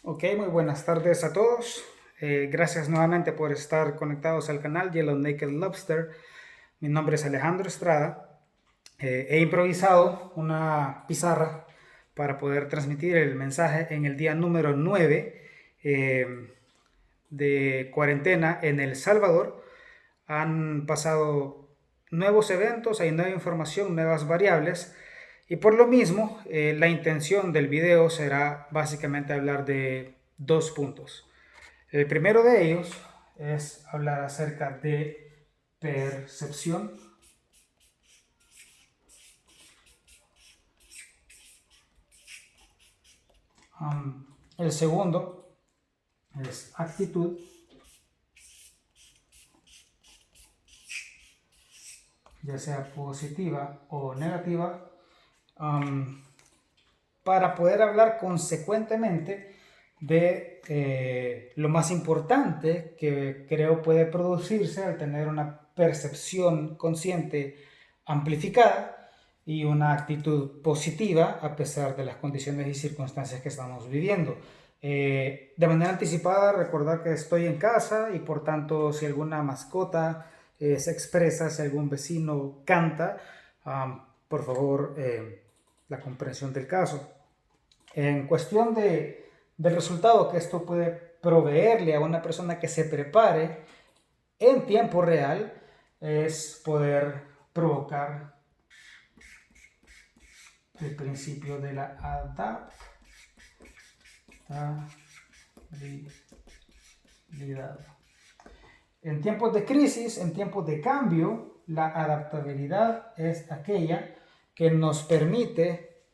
Ok, muy buenas tardes a todos. Gracias nuevamente por estar conectados al canal Yellow Naked Lobster. Mi nombre es Alejandro Estrada. He improvisado una pizarra para poder transmitir el mensaje en el día número 9 de cuarentena en El Salvador. Han pasado nuevos eventos, hay nueva información, nuevas variables. Y por lo mismo, la intención del video será básicamente hablar de dos puntos. El primero de ellos es hablar acerca de percepción. El segundo es actitud. Ya sea positiva o negativa, para poder hablar consecuentemente de lo más importante que creo puede producirse al tener una percepción consciente amplificada y una actitud positiva a pesar de las condiciones y circunstancias que estamos viviendo. De manera anticipada, recordar que estoy en casa y por tanto si alguna mascota se expresa, si algún vecino canta, por favor, la comprensión del caso. En cuestión del resultado que esto puede proveerle a una persona que se prepare en tiempo real, es poder provocar el principio de la adaptabilidad. En tiempos de crisis, en tiempos de cambio, la adaptabilidad es aquella que nos permite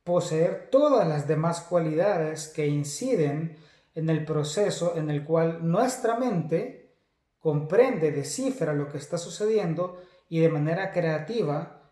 poseer todas las demás cualidades que inciden en el proceso en el cual nuestra mente comprende, descifra lo que está sucediendo y de manera creativa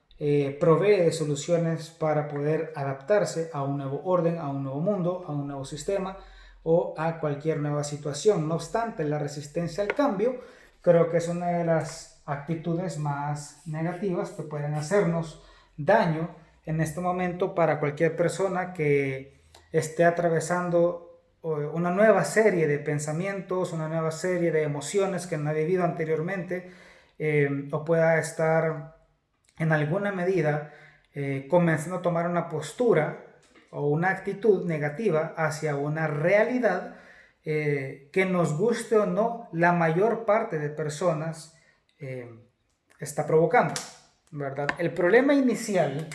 provee de soluciones para poder adaptarse a un nuevo orden, a un nuevo mundo, a un nuevo sistema o a cualquier nueva situación. No obstante, la resistencia al cambio creo que es una de las actitudes más negativas que pueden hacernos daño en este momento para cualquier persona que esté atravesando una nueva serie de pensamientos, una nueva serie de emociones que no ha vivido anteriormente, o pueda estar en alguna medida comenzando a tomar una postura o una actitud negativa hacia una realidad que nos guste o no, la mayor parte de personas está provocando, ¿verdad? El problema inicial,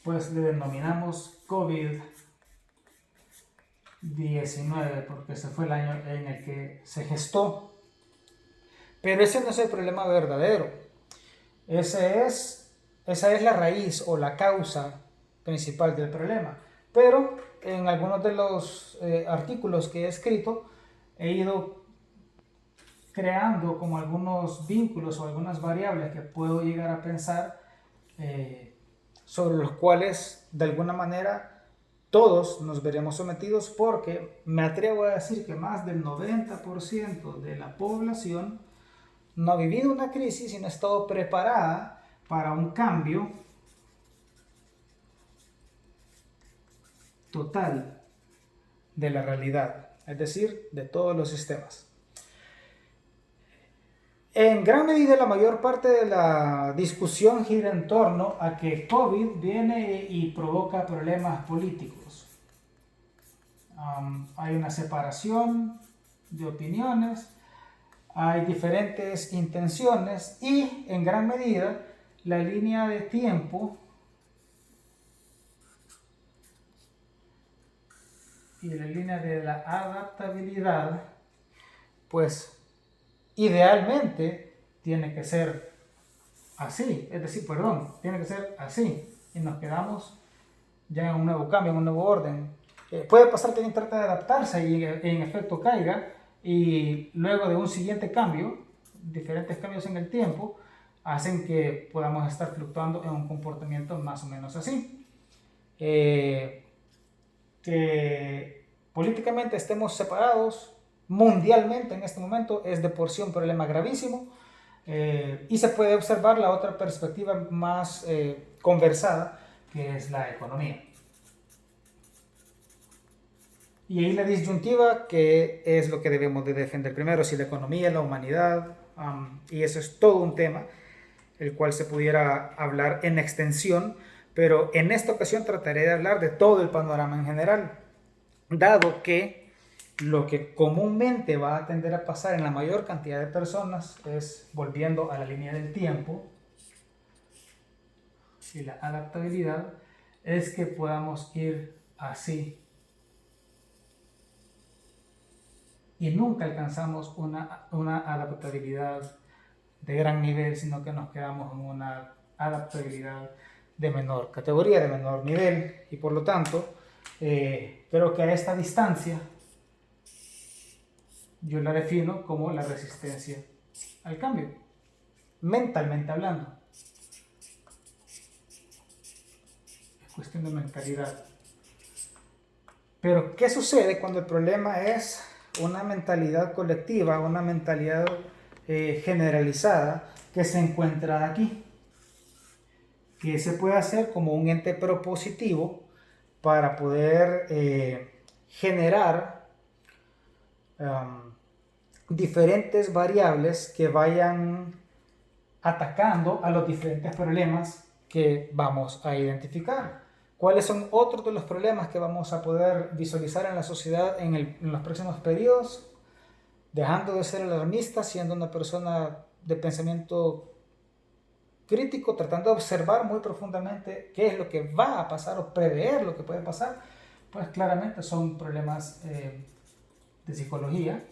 pues le denominamos COVID-19 porque ese fue el año en el que se gestó. Pero ese no es el problema verdadero. Esa es la raíz o la causa principal del problema. Pero en algunos de los artículos que he escrito he ido creando como algunos vínculos o algunas variables que puedo llegar a pensar sobre los cuales de alguna manera todos nos veremos sometidos, porque me atrevo a decir que más del 90% de la población no ha vivido una crisis y no ha estado preparada para un cambio total de la realidad, es decir, de todos los sistemas. En gran medida la mayor parte de la discusión gira en torno a que COVID viene y provoca problemas políticos. Hay una separación de opiniones, hay diferentes intenciones y en gran medida la línea de tiempo y la línea de la adaptabilidad, pues idealmente tiene que ser así, es decir, tiene que ser así y nos quedamos ya en un nuevo cambio, en un nuevo orden. Puede pasar que alguien trate de adaptarse y en efecto caiga, y luego de un siguiente cambio, diferentes cambios en el tiempo, hacen que podamos estar fluctuando en un comportamiento más o menos así. Que políticamente estemos separados mundialmente en este momento es de por sí un problema gravísimo, y se puede observar la otra perspectiva más conversada, que es la economía. Y ahí la disyuntiva, que es lo que debemos de defender primero, si la economía, la humanidad, y eso es todo un tema, el cual se pudiera hablar en extensión, pero en esta ocasión trataré de hablar de todo el panorama en general, dado que lo que comúnmente va a tender a pasar en la mayor cantidad de personas es, volviendo a la línea del tiempo y la adaptabilidad, es que podamos ir así y nunca alcanzamos una adaptabilidad de gran nivel, sino que nos quedamos en una adaptabilidad de menor categoría, de menor nivel, y por lo tanto, creo que a esta distancia yo la defino como la resistencia al cambio, mentalmente hablando. Es cuestión de mentalidad. Pero, ¿qué sucede cuando el problema es una mentalidad colectiva, una mentalidad generalizada que se encuentra aquí? ¿Qué se puede hacer como un ente propositivo para poder generar diferentes variables que vayan atacando a los diferentes problemas que vamos a identificar? ¿Cuáles son otros de los problemas que vamos a poder visualizar en la sociedad en los próximos periodos? Dejando de ser alarmista, siendo una persona de pensamiento crítico, tratando de observar muy profundamente qué es lo que va a pasar o prever lo que puede pasar, pues claramente son problemas de psicología,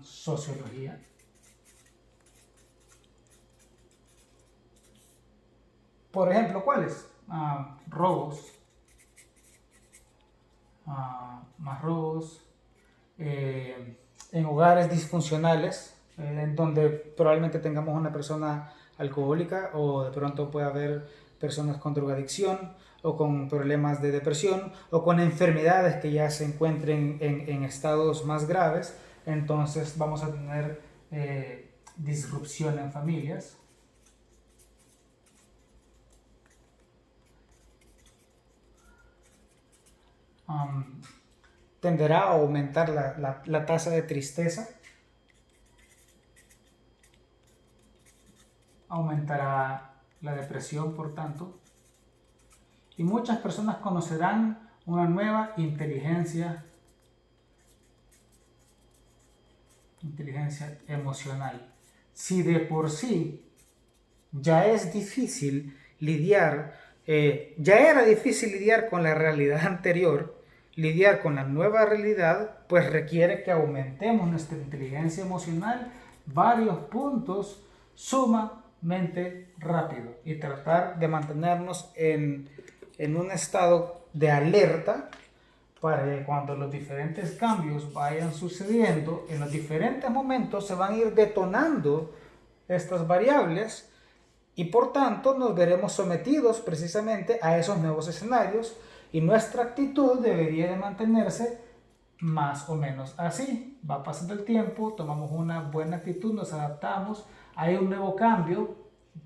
sociología, por ejemplo, ¿cuáles? Robos, más robos, en hogares disfuncionales, en donde probablemente tengamos una persona alcohólica, o de pronto puede haber personas con drogadicción o con problemas de depresión o con enfermedades que ya se encuentren en estados más graves. Entonces vamos a tener disrupción en familias. Tenderá a aumentar la tasa de tristeza, aumentará la depresión, por tanto, y muchas personas conocerán una nueva inteligencia emocional. Si de por sí ya es difícil lidiar, ya era difícil lidiar con la realidad anterior, lidiar con la nueva realidad, pues requiere que aumentemos nuestra inteligencia emocional varios puntos sumamente rápido y tratar de mantenernos en un estado de alerta para que cuando los diferentes cambios vayan sucediendo, en los diferentes momentos se van a ir detonando estas variables y por tanto nos veremos sometidos precisamente a esos nuevos escenarios, y nuestra actitud debería de mantenerse más o menos así. Va pasando el tiempo, tomamos una buena actitud, nos adaptamos, hay un nuevo cambio,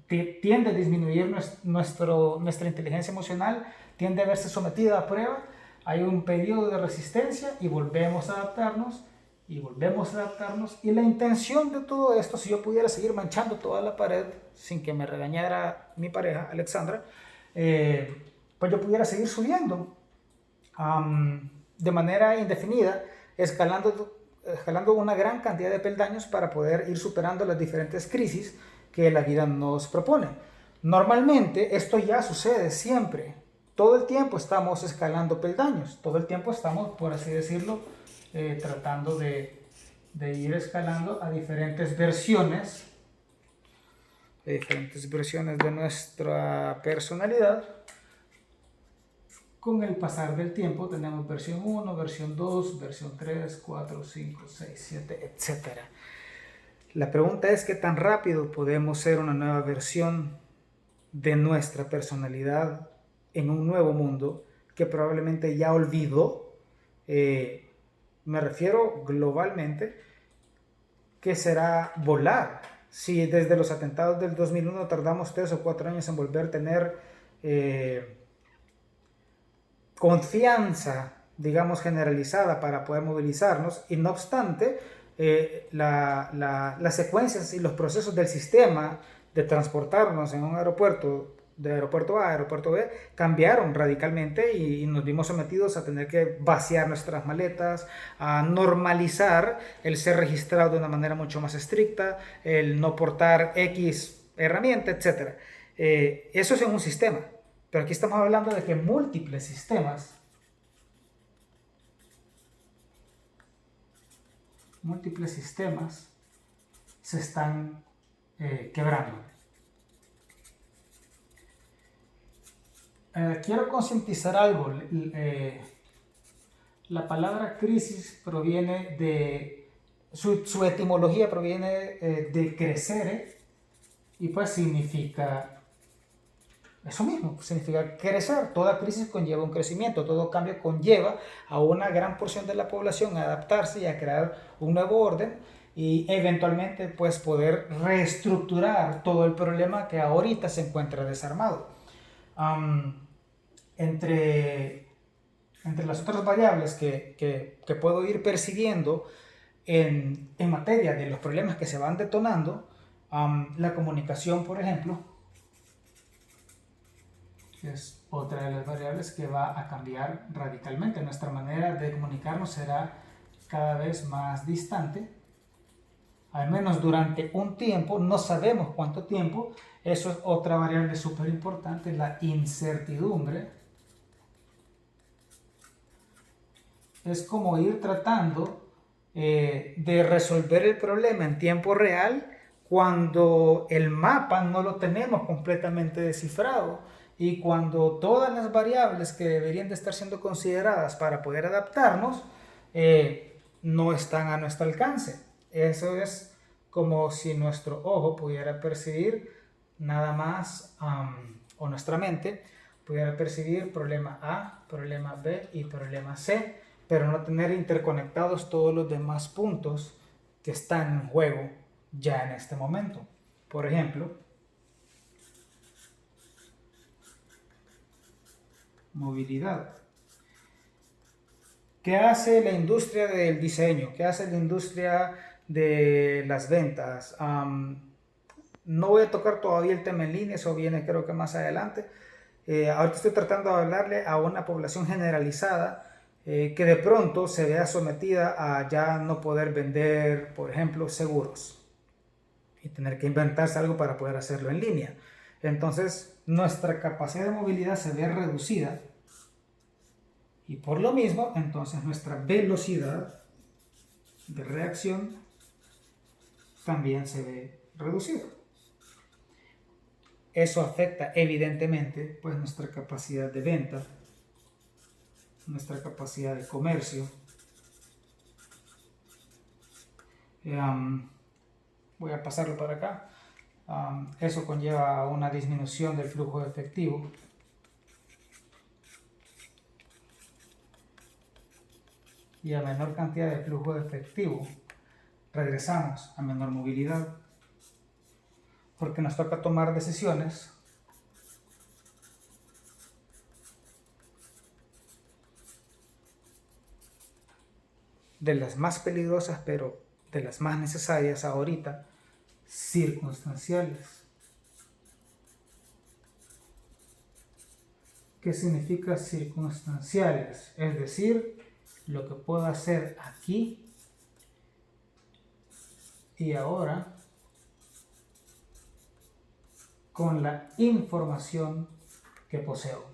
tiende a disminuir nuestra inteligencia emocional, tiende a verse sometida a prueba, hay un periodo de resistencia y volvemos a adaptarnos. Y volvemos a adaptarnos, y la intención de todo esto, si yo pudiera seguir manchando toda la pared sin que me regañara mi pareja Alexandra, pues yo pudiera seguir subiendo de manera indefinida, escalando una gran cantidad de peldaños para poder ir superando las diferentes crisis que la vida nos propone. Normalmente esto ya sucede siempre, todo el tiempo estamos escalando peldaños, todo el tiempo estamos, por así decirlo, tratando de ir escalando a diferentes versiones de nuestra personalidad. Con el pasar del tiempo tenemos versión 1, versión 2, versión 3, 4, 5, 6, 7, etc. La pregunta es: ¿qué tan rápido podemos ser una nueva versión de nuestra personalidad en un nuevo mundo que probablemente ya olvidó? Me refiero globalmente, que será volar. Si desde los atentados del 2001 tardamos 3 o 4 años en volver a tener confianza, digamos, generalizada para poder movilizarnos, y no obstante, las secuencias y los procesos del sistema de transportarnos en un aeropuerto, de aeropuerto A a aeropuerto B, cambiaron radicalmente y nos vimos sometidos a tener que vaciar nuestras maletas, a normalizar el ser registrado de una manera mucho más estricta, el no portar X herramienta, etc. Eso es en un sistema, pero aquí estamos hablando de que múltiples sistemas se están quebrando. Quiero concientizar algo. La palabra crisis proviene de, su etimología proviene de crecer, y pues significa eso mismo, significa crecer. Toda crisis conlleva un crecimiento, todo cambio conlleva a una gran porción de la población a adaptarse y a crear un nuevo orden y eventualmente pues poder reestructurar todo el problema que ahorita se encuentra desarmado. Entre las otras variables que puedo ir percibiendo en materia de los problemas que se van detonando, la comunicación, por ejemplo, es otra de las variables que va a cambiar radicalmente. Nuestra manera de comunicarnos será cada vez más distante, al menos durante un tiempo, no sabemos cuánto tiempo. Eso es otra variable súper importante, la incertidumbre. Es como ir tratando de resolver el problema en tiempo real cuando el mapa no lo tenemos completamente descifrado y cuando todas las variables que deberían de estar siendo consideradas para poder adaptarnos no están a nuestro alcance. Eso es como si nuestro ojo pudiera percibir nada más, o nuestra mente pudiera percibir problema A, problema B y problema C, pero no tener interconectados todos los demás puntos que están en juego ya en este momento. Por ejemplo, movilidad. ¿Qué hace la industria del diseño? ¿Qué hace la industria de las ventas? No voy a tocar todavía el tema en línea, eso viene creo que más adelante. Ahorita estoy tratando de hablarle a una población generalizada que de pronto se vea sometida a ya no poder vender, por ejemplo, seguros y tener que inventarse algo para poder hacerlo en línea. Entonces, nuestra capacidad de movilidad se ve reducida y por lo mismo, entonces nuestra velocidad de reacción también se ve reducida. Eso afecta evidentemente pues nuestra capacidad de venta, nuestra capacidad de comercio. Voy a pasarlo para acá. Eso conlleva una disminución del flujo de efectivo. Y a menor cantidad de flujo de efectivo, regresamos a menor movilidad, porque nos toca tomar decisiones de las más peligrosas, pero de las más necesarias ahorita, circunstanciales. ¿Qué significa circunstanciales? Es decir, lo que puedo hacer aquí y ahora con la información que poseo.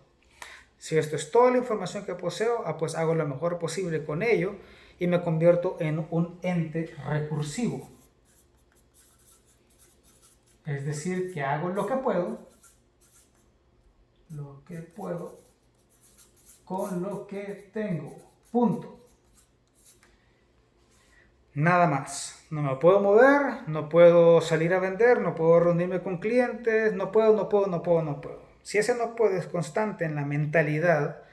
Si esto es toda la información que poseo, pues hago lo mejor posible con ello y me convierto en un ente recursivo. Es decir, que hago lo que puedo con lo que tengo. Punto. Nada más. No me puedo mover, no puedo salir a vender, no puedo reunirme con clientes, no puedo. Si ese no puedo es constante en la mentalidad,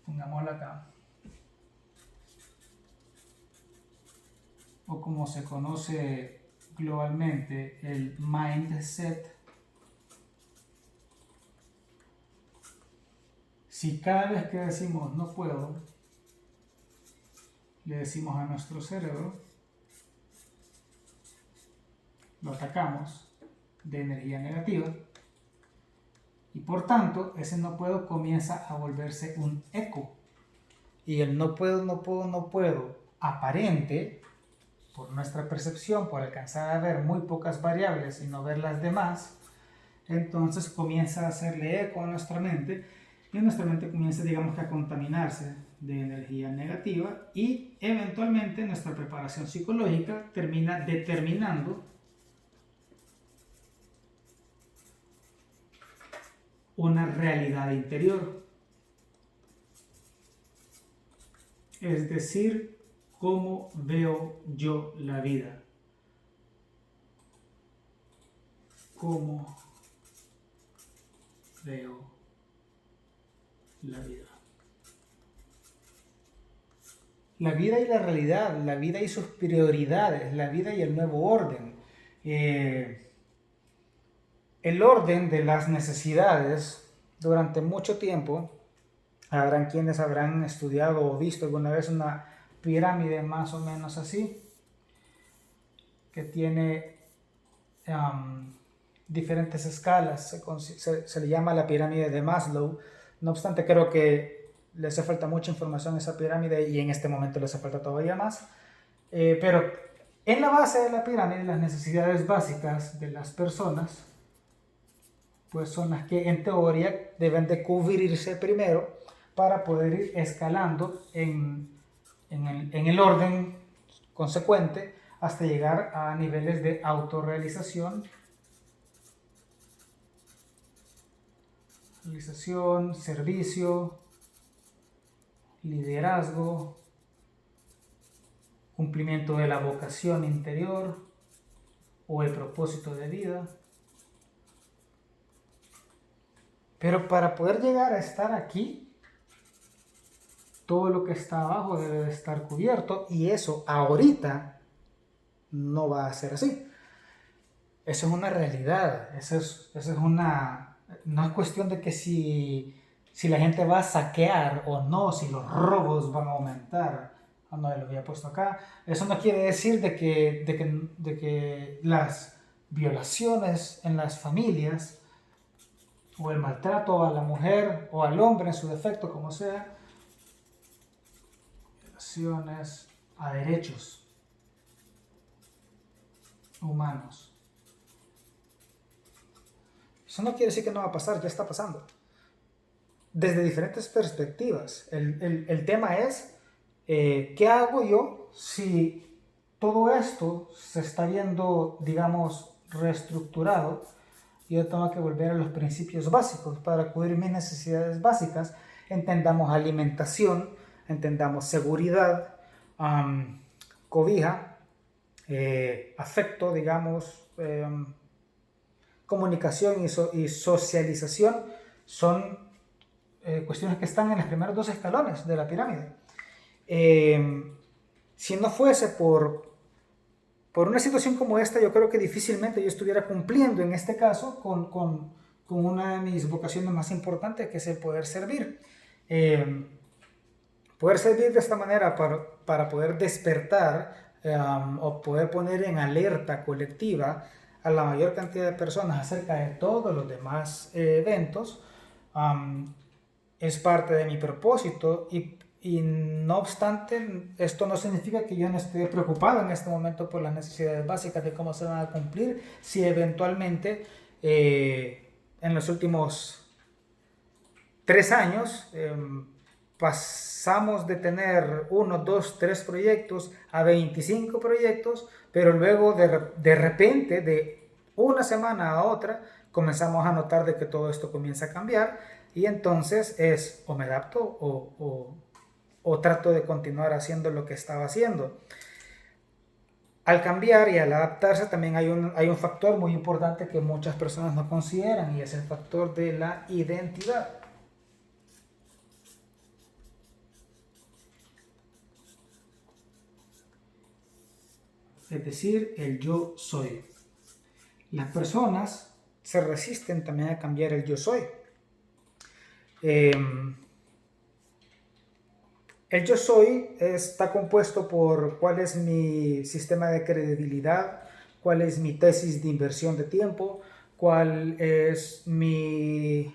pongámoslo acá, o como se conoce globalmente, el mindset, Si cada vez que decimos no puedo, le decimos a nuestro cerebro, lo atacamos de energía negativa, y por tanto ese no puedo comienza a volverse un eco. Y el no puedo, no puedo, no puedo aparente, por nuestra percepción, por alcanzar a ver muy pocas variables y no ver las demás, entonces comienza a hacerle eco a nuestra mente y nuestra mente comienza, digamos que, a contaminarse de energía negativa y eventualmente nuestra preparación psicológica termina determinando una realidad interior. Es decir, cómo veo yo la vida. Cómo veo la vida. La vida y la realidad, la vida y sus prioridades, la vida y el nuevo orden. El orden de las necesidades durante mucho tiempo, habrán quienes habrán estudiado o visto alguna vez una pirámide más o menos así, que tiene diferentes escalas, se le llama la pirámide de Maslow. No obstante, creo que le hace falta mucha información a esa pirámide y en este momento le hace falta todavía más. Pero en la base de la pirámide, las necesidades básicas de las personas pues son las que en teoría deben de cubrirse primero para poder ir escalando en el orden consecuente hasta llegar a niveles de autorrealización, servicio, liderazgo, cumplimiento de la vocación interior o el propósito de vida. Pero para poder llegar a estar aquí, todo lo que está abajo debe de estar cubierto y eso ahorita no va a ser así. Eso es una realidad, eso es una... No es cuestión de que si la gente va a saquear o no, si los robos van a aumentar. Ah, no, lo había puesto acá. Eso no quiere decir de que las violaciones en las familias o el maltrato a la mujer o al hombre en su defecto, como sea, violaciones a derechos humanos. Eso no quiere decir que no va a pasar, ya está pasando. Desde diferentes perspectivas. El tema es, ¿qué hago yo si todo esto se está viendo, digamos, reestructurado? Yo tengo que volver a los principios básicos para cubrir mis necesidades básicas. Entendamos alimentación, entendamos seguridad, cobija, afecto, digamos, comunicación y socialización son cuestiones que están en los primeros dos escalones de la pirámide. Si no fuese por una situación como esta, yo creo que difícilmente yo estuviera cumpliendo en este caso con una de mis vocaciones más importantes, que es el poder servir. Poder servir de esta manera para poder despertar o poder poner en alerta colectiva a la mayor cantidad de personas acerca de todos los demás eventos, es parte de mi propósito y no obstante, esto no significa que yo no esté preocupado en este momento por las necesidades básicas de cómo se van a cumplir si eventualmente en los últimos 3 años pasamos de tener 1, 2, 3 proyectos a 25 proyectos, pero luego de repente, de una semana a otra, comenzamos a notar de que todo esto comienza a cambiar y entonces es o me adapto o trato de continuar haciendo lo que estaba haciendo. Al cambiar y al adaptarse también hay un factor muy importante que muchas personas no consideran y es el factor de la identidad. Es decir, el yo soy. Las personas se resisten también a cambiar el yo soy. El yo soy está compuesto por cuál es mi sistema de credibilidad, cuál es mi tesis de inversión de tiempo, cuál es mi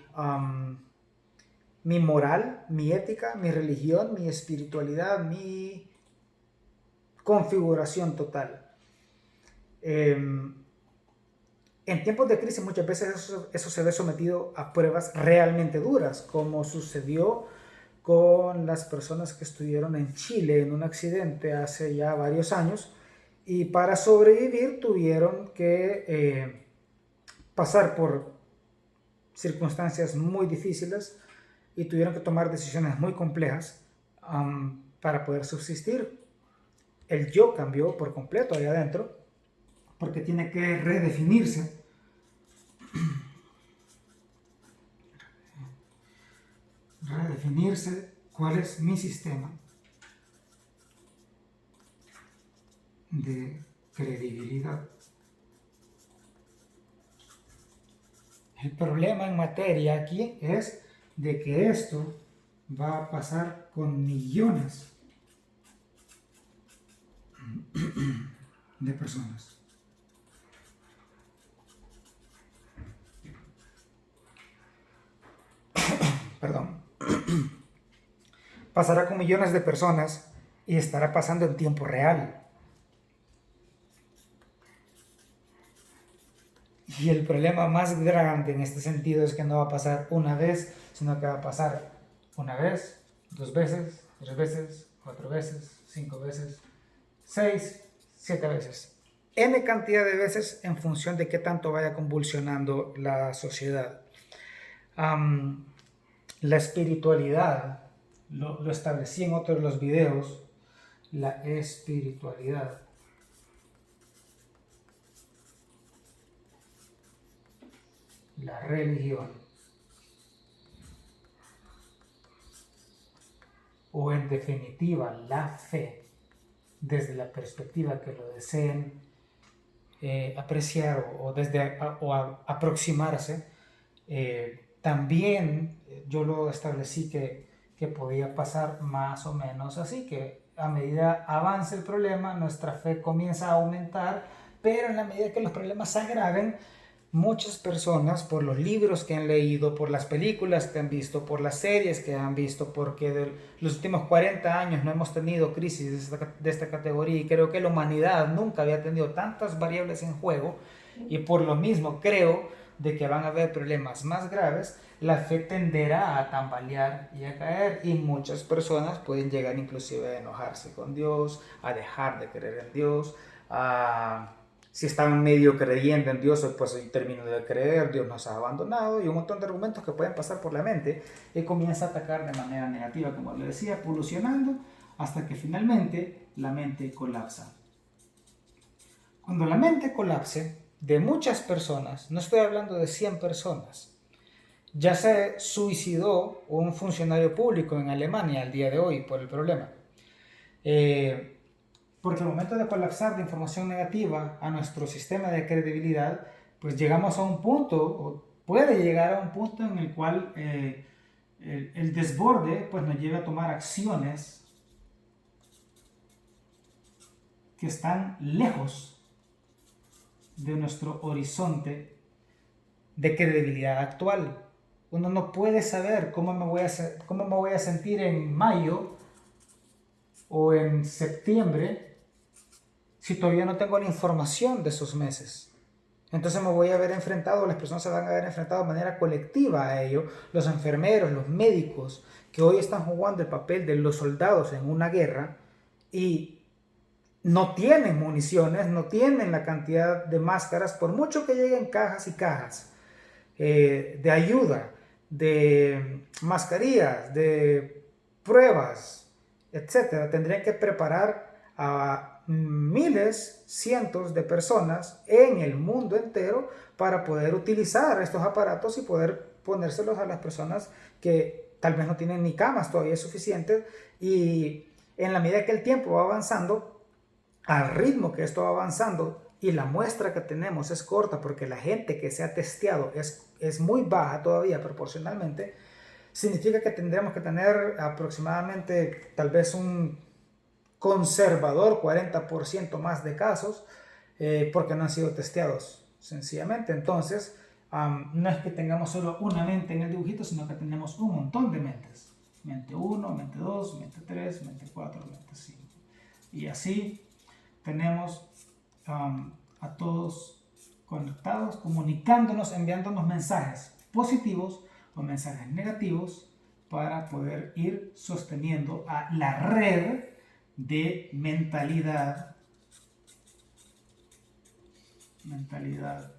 moral, mi ética, mi religión, mi espiritualidad, mi configuración total. En tiempos de crisis muchas veces eso se ve sometido a pruebas realmente duras, como sucedió con las personas que estuvieron en Chile en un accidente hace ya varios años y para sobrevivir tuvieron que pasar por circunstancias muy difíciles y tuvieron que tomar decisiones muy complejas para poder subsistir. El yo cambió por completo ahí adentro porque tiene que redefinirse cuál es mi sistema de credibilidad. El problema en materia aquí es de que esto va a pasar con millones de personas. Perdón. Pasará con millones de personas y estará pasando en tiempo real. Y el problema más grande en este sentido es que no va a pasar una vez, sino que va a pasar una vez, 2 veces, 3 veces, 4 veces, 5 veces, 6, 7 veces. N cantidad de veces en función de qué tanto vaya convulsionando la sociedad. La espiritualidad, lo establecí en otro de los videos, la espiritualidad la religión, o en definitiva la fe, desde la perspectiva que lo deseen apreciar o aproximarse, también yo lo establecí que podía pasar más o menos así, que a medida avance el problema, nuestra fe comienza a aumentar, pero en la medida que los problemas se agraven, muchas personas, por los libros que han leído, por las películas que han visto, por las series que han visto, porque de los últimos 40 años no hemos tenido crisis de esta categoría y creo que la humanidad nunca había tenido tantas variables en juego y por lo mismo creo de que van a haber problemas más graves, la fe tenderá a tambalear y a caer y muchas personas pueden llegar inclusive a enojarse con Dios, a dejar de creer en Dios, si están medio creyendo en Dios, pues termino de creer, Dios nos ha abandonado y un montón de argumentos que pueden pasar por la mente y comienza a atacar de manera negativa, como le decía, polucionando hasta que finalmente la mente colapsa. Cuando la mente colapse, de muchas personas, no estoy hablando de 100 personas, ya se suicidó un funcionario público en Alemania al día de hoy por el problema. Porque al momento de colapsar de información negativa a nuestro sistema de credibilidad, pues llegamos a un punto, o puede llegar a un punto en el cual el desborde pues nos lleva a tomar acciones que están lejos de nuestro horizonte de credibilidad actual. Uno no puede saber cómo me voy a sentir en mayo o en septiembre si todavía no tengo la información de esos meses. Entonces me voy a ver enfrentado, las personas se van a ver enfrentadas de manera colectiva a ello, los enfermeros, los médicos, que hoy están jugando el papel de los soldados en una guerra y no tienen municiones, no tienen la cantidad de máscaras, por mucho que lleguen cajas y cajas de ayuda, de mascarillas, de pruebas, etc. Tendrían que preparar a miles, cientos de personas en el mundo entero para poder utilizar estos aparatos y poder ponérselos a las personas que tal vez no tienen ni camas todavía suficientes y en la medida que el tiempo va avanzando, al ritmo que esto va avanzando y la muestra que tenemos es corta porque la gente que se ha testeado es muy baja todavía proporcionalmente, significa que tendremos que tener aproximadamente tal vez un conservador 40% más de casos porque no han sido testeados sencillamente. Entonces, no es que tengamos solo una mente en el dibujito, sino que tenemos un montón de mentes. Mente 1, mente 2, mente 3, mente 4, mente 5. Y así tenemos a todos conectados, comunicándonos, enviándonos mensajes positivos o mensajes negativos para poder ir sosteniendo a la red de mentalidad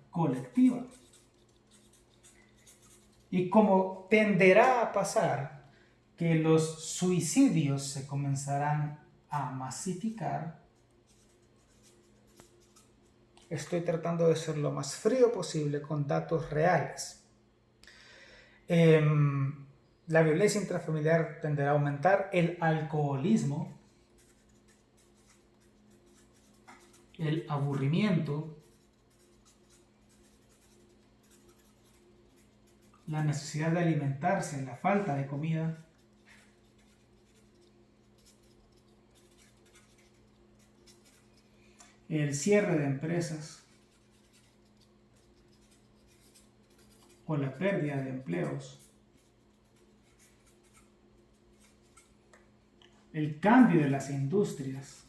colectiva. Y como tenderá a pasar que los suicidios se comenzarán a masificar, estoy tratando de ser lo más frío posible con datos reales. La violencia intrafamiliar tenderá a aumentar, el alcoholismo, el aburrimiento, la necesidad de alimentarse, la falta de comida, el cierre de empresas o la pérdida de empleos, el cambio de las industrias,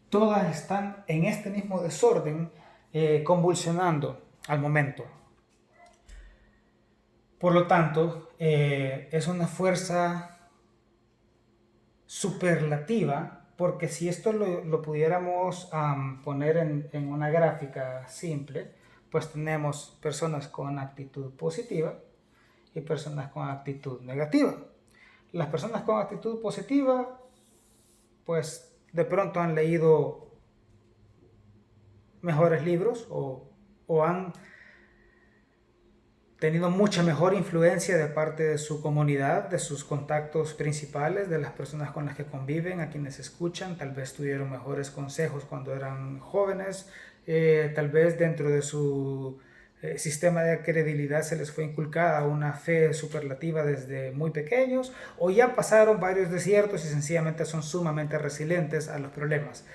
todas están en este mismo desorden convulsionando al momento. Por lo tanto, es una fuerza superlativa, porque si esto lo pudiéramos poner en una gráfica simple, pues tenemos personas con actitud positiva y personas con actitud negativa. Las personas con actitud positiva, pues de pronto han leído mejores libros o han tenido mucha mejor influencia de parte de su comunidad, de sus contactos principales, de las personas con las que conviven, a quienes escuchan. Tal vez tuvieron mejores consejos cuando eran jóvenes, tal vez dentro de su sistema de credibilidad se les fue inculcada una fe superlativa desde muy pequeños, o ya pasaron varios desiertos y sencillamente son sumamente resilientes a los problemas.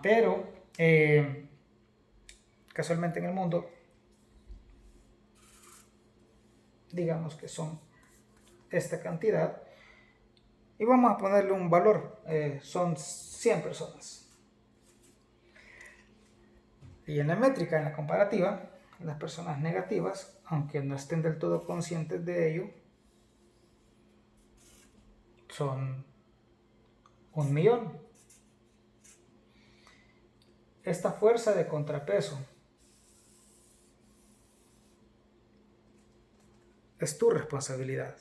Pero casualmente en el mundo, digamos que son esta cantidad, y vamos a ponerle un valor, son 100 personas. Y en la métrica, en la comparativa, las personas negativas, aunque no estén del todo conscientes de ello, son 1.000.000. Esta fuerza de contrapeso es tu responsabilidad.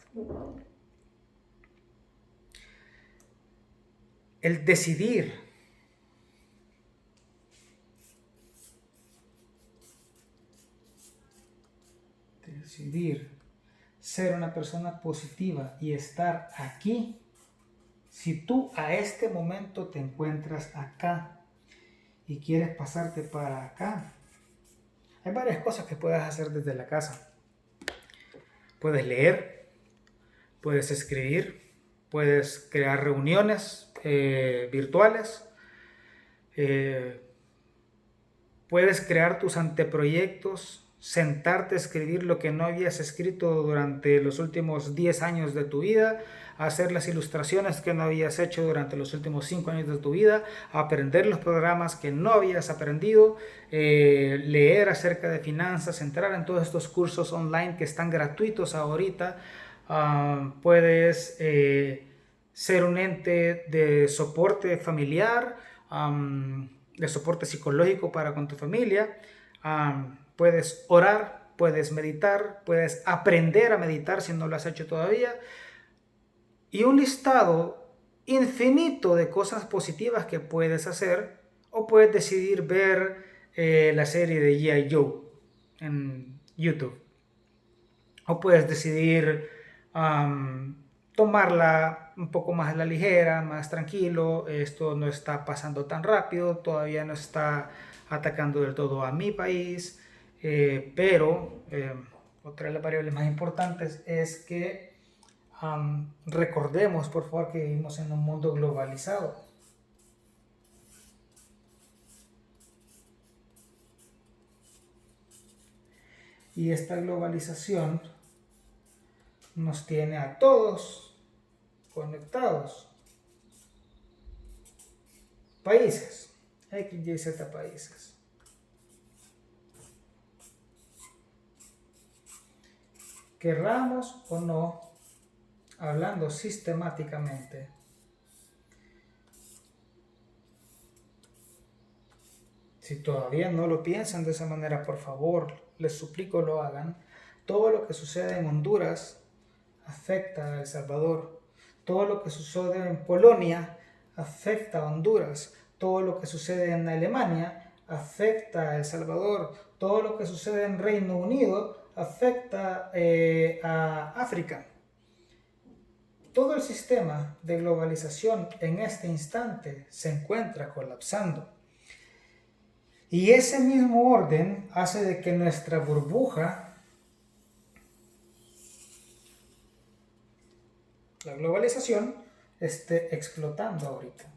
El decidir ser una persona positiva y estar aquí, si tú a este momento te encuentras acá y quieres pasarte para acá, hay varias cosas que puedes hacer desde la casa. Puedes leer, puedes escribir, puedes crear reuniones virtuales, puedes crear tus anteproyectos, sentarte a escribir lo que no habías escrito durante los últimos 10 años de tu vida, hacer las ilustraciones que no habías hecho durante los últimos 5 años de tu vida, aprender los programas que no habías aprendido, leer acerca de finanzas, entrar en todos estos cursos online que están gratuitos ahorita. Puedes ser un ente de soporte familiar, de soporte psicológico para con tu familia. Puedes orar, puedes meditar, puedes aprender a meditar si no lo has hecho todavía. Y un listado infinito de cosas positivas que puedes hacer, o puedes decidir ver la serie de G.I. Joe en YouTube, o puedes decidir tomarla un poco más a la ligera, más tranquilo. Esto no está pasando tan rápido, todavía no está atacando del todo a mi país, pero otra de las variables más importantes es que recordemos, por favor, que vivimos en un mundo globalizado. Y esta globalización nos tiene a todos conectados. Países, X, Y, Z países. Querramos o no, hablando sistemáticamente, si todavía no lo piensan de esa manera, por favor, les suplico lo hagan. Todo lo que sucede en Honduras afecta a El Salvador. Todo lo que sucede en Polonia afecta a Honduras. Todo lo que sucede en Alemania afecta a El Salvador. Todo lo que sucede en Reino Unido afecta a África. Todo el sistema de globalización en este instante se encuentra colapsando. Y ese mismo orden hace de que nuestra burbuja, la globalización, esté explotando ahorita.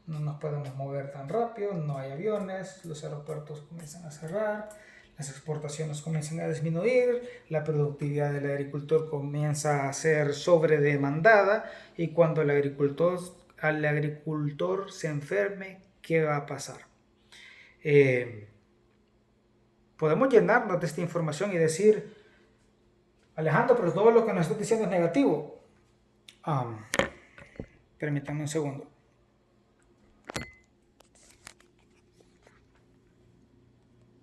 No nos podemos mover tan rápido, no hay aviones, los aeropuertos comienzan a cerrar, las exportaciones comienzan a disminuir, la productividad del agricultor comienza a ser sobredemandada, y cuando el agricultor se enferme, ¿qué va a pasar? Podemos llenarnos de esta información y decir, Alejandro, pero todo lo que nos estás diciendo es negativo. Permítanme un segundo.